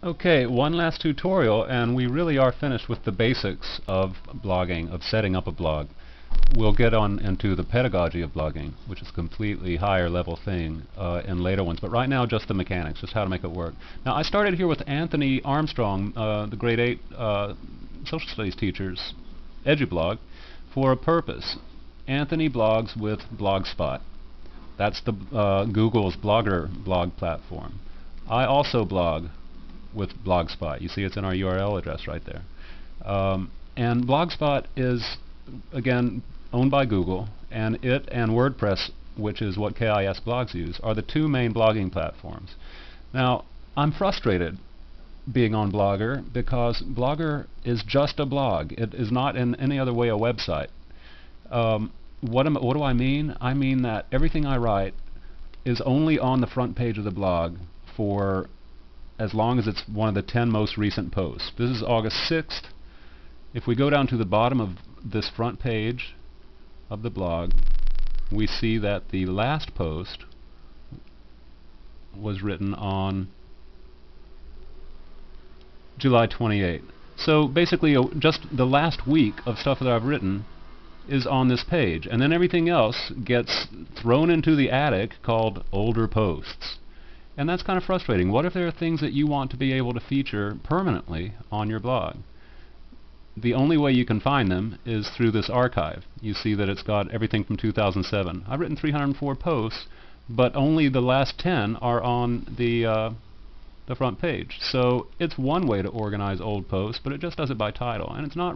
Okay, one last tutorial and we really are finished with the basics of blogging, of setting up a blog. We'll get on into the pedagogy of blogging, which is a completely higher level thing in later ones, but right now just the mechanics, just how to make it work. Now I started here with Anthony Armstrong, the grade 8 social studies teacher's EduBlog, for a purpose. Anthony blogs with Blogspot. That's the Google's Blogger blog platform. I also blog with Blogspot. You see it's in our URL address right there. And Blogspot is, again, owned by Google, and it and WordPress, which is what KIS blogs use, are the two main blogging platforms. Now, I'm frustrated being on Blogger because Blogger is just a blog. It is not in any other way a website. What do I mean? I mean that everything I write is only on the front page of the blog for as long as it's one of the 10 most recent posts. This is August 6th. If we go down to the bottom of this front page of the blog, we see that the last post was written on July 28th. So basically just the last week of stuff that I've written is on this page, and then everything else gets thrown into the attic called older posts. And that's kind of frustrating. What if there are things that you want to be able to feature permanently on your blog? The only way you can find them is through this archive. You see that it's got everything from 2007. I've written 304 posts, but only the last 10 are on the front page. So it's one way to organize old posts, but it just does it by title, and it's not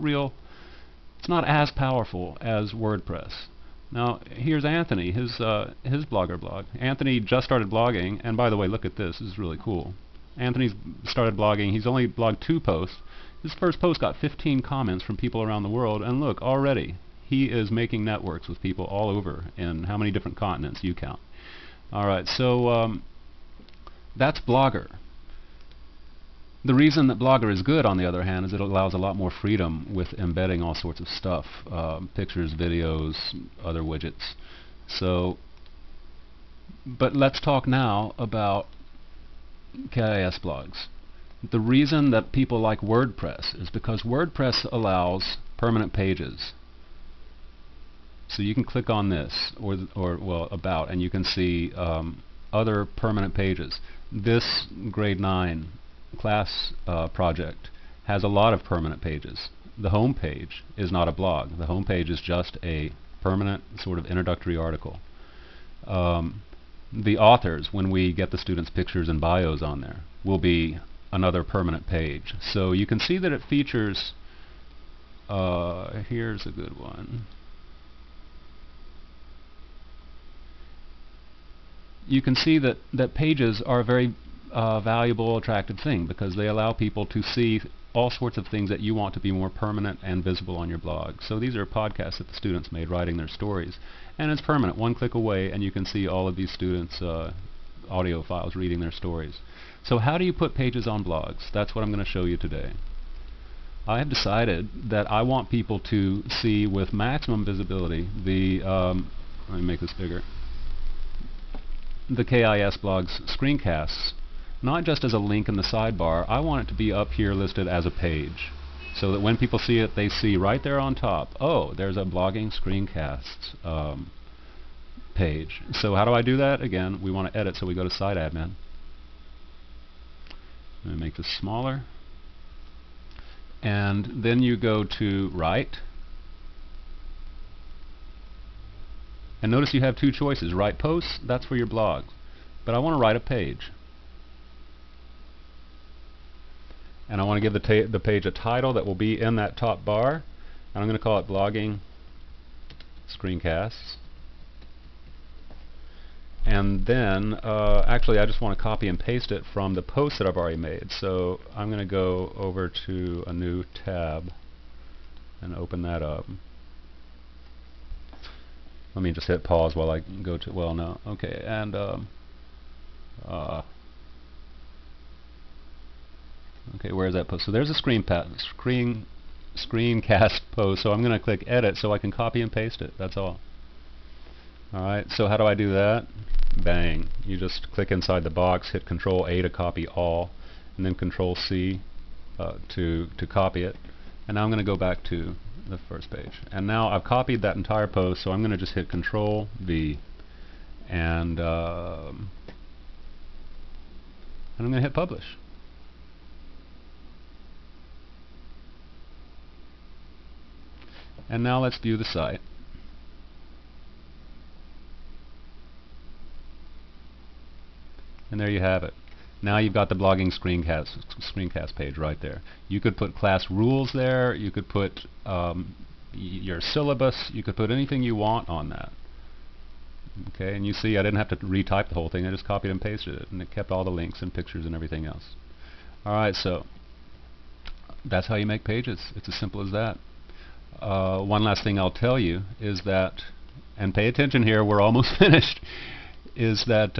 as powerful as WordPress. Now here's Anthony, his Blogger blog. Anthony just started blogging, and by the way, look at this. This is really cool. Anthony's started blogging. He's only blogged 2 posts. His first post got 15 comments from people around the world, and look, already he is making networks with people all over in how many different continents you count. Alright, so that's Blogger. The reason that Blogger is good, on the other hand, is it allows a lot more freedom with embedding all sorts of stuff, pictures, videos, other widgets. So, but let's talk now about KIS blogs. The reason that people like WordPress is because WordPress allows permanent pages. So you can click on this, or well, about, and you can see other permanent pages. This grade 9 class project has a lot of permanent pages. The home page is not a blog. The home page is just a permanent sort of introductory article. The authors, when we get the students' pictures and bios on there, will be another permanent page. So you can see that it features, here's a good one. You can see that pages are a very valuable, attractive thing because they allow people to see all sorts of things that you want to be more permanent and visible on your blog. So these are podcasts that the students made writing their stories, and it's permanent. One click away and you can see all of these students' audio files reading their stories. So how do you put pages on blogs? That's what I'm going to show you today. I have decided that I want people to see with maximum visibility the let me make this bigger, the KIS blogs screencasts, not just as a link in the sidebar. I want it to be up here listed as a page, so that when people see it, they see right there on top, oh, there's a blogging screencasts page. So how do I do that? Again, we want to edit, so we go to Site Admin. Let me make this smaller. And then you go to Write. And notice you have 2 choices. Write posts, that's for your blog. But I want to write a page. And I want to give the page a title that will be in that top bar. And I'm going to call it Blogging Screencasts. And then, actually, I just want to copy and paste it from the post that I've already made. So I'm going to go over to a new tab and open that up. Let me just hit pause while I go to, well, no, okay, and okay, where is that post? So there's a screencast post, so I'm going to click edit so I can copy and paste it, that's all. Alright, so how do I do that? Bang. You just click inside the box, hit Control A to copy all, and then Control C to copy it. And now I'm going to go back to the first page. And now I've copied that entire post, so I'm going to just hit Control V, and I'm going to hit Publish. And now let's view the site. And there you have it. Now you've got the blogging screencast page right there. You could put class rules there, you could put your syllabus, you could put anything you want on that. Okay, and you see I didn't have to retype the whole thing, I just copied and pasted it, and it kept all the links and pictures and everything else. Alright, so that's how you make pages. It's as simple as that. One last thing I'll tell you is that, and pay attention here, we're almost finished, is that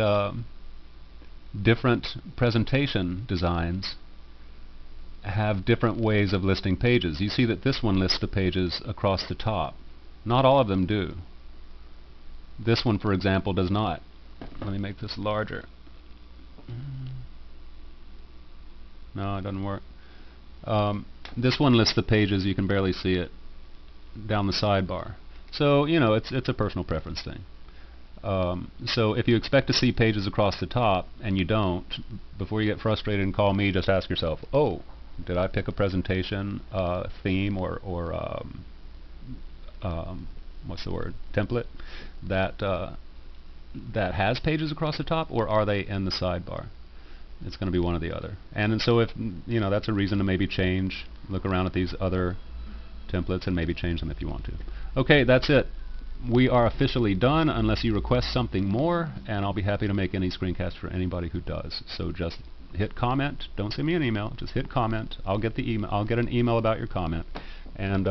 different presentation designs have different ways of listing pages. You see that this one lists the pages across the top. Not all of them do. This one, for example, does not. Let me make this larger. No, it doesn't work. This one lists the pages, you can barely see it, down the sidebar. So, you know, it's a personal preference thing. So if you expect to see pages across the top and you don't, before you get frustrated and call me, just ask yourself, oh, did I pick a presentation theme or what's the word, template that that has pages across the top, or are they in the sidebar? It's going to be one or the other. And so if, you know, that's a reason to maybe change, look around at these other templates and maybe change them if you want to. Okay, that's it. We are officially done unless you request something more, and I'll be happy to make any screencast for anybody who does. So just hit comment. Don't send me an email. Just hit comment. I'll get the email. I'll get an email about your comment, and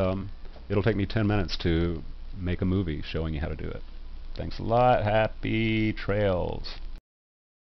it'll take me 10 minutes to make a movie showing you how to do it. Thanks a lot. Happy trails.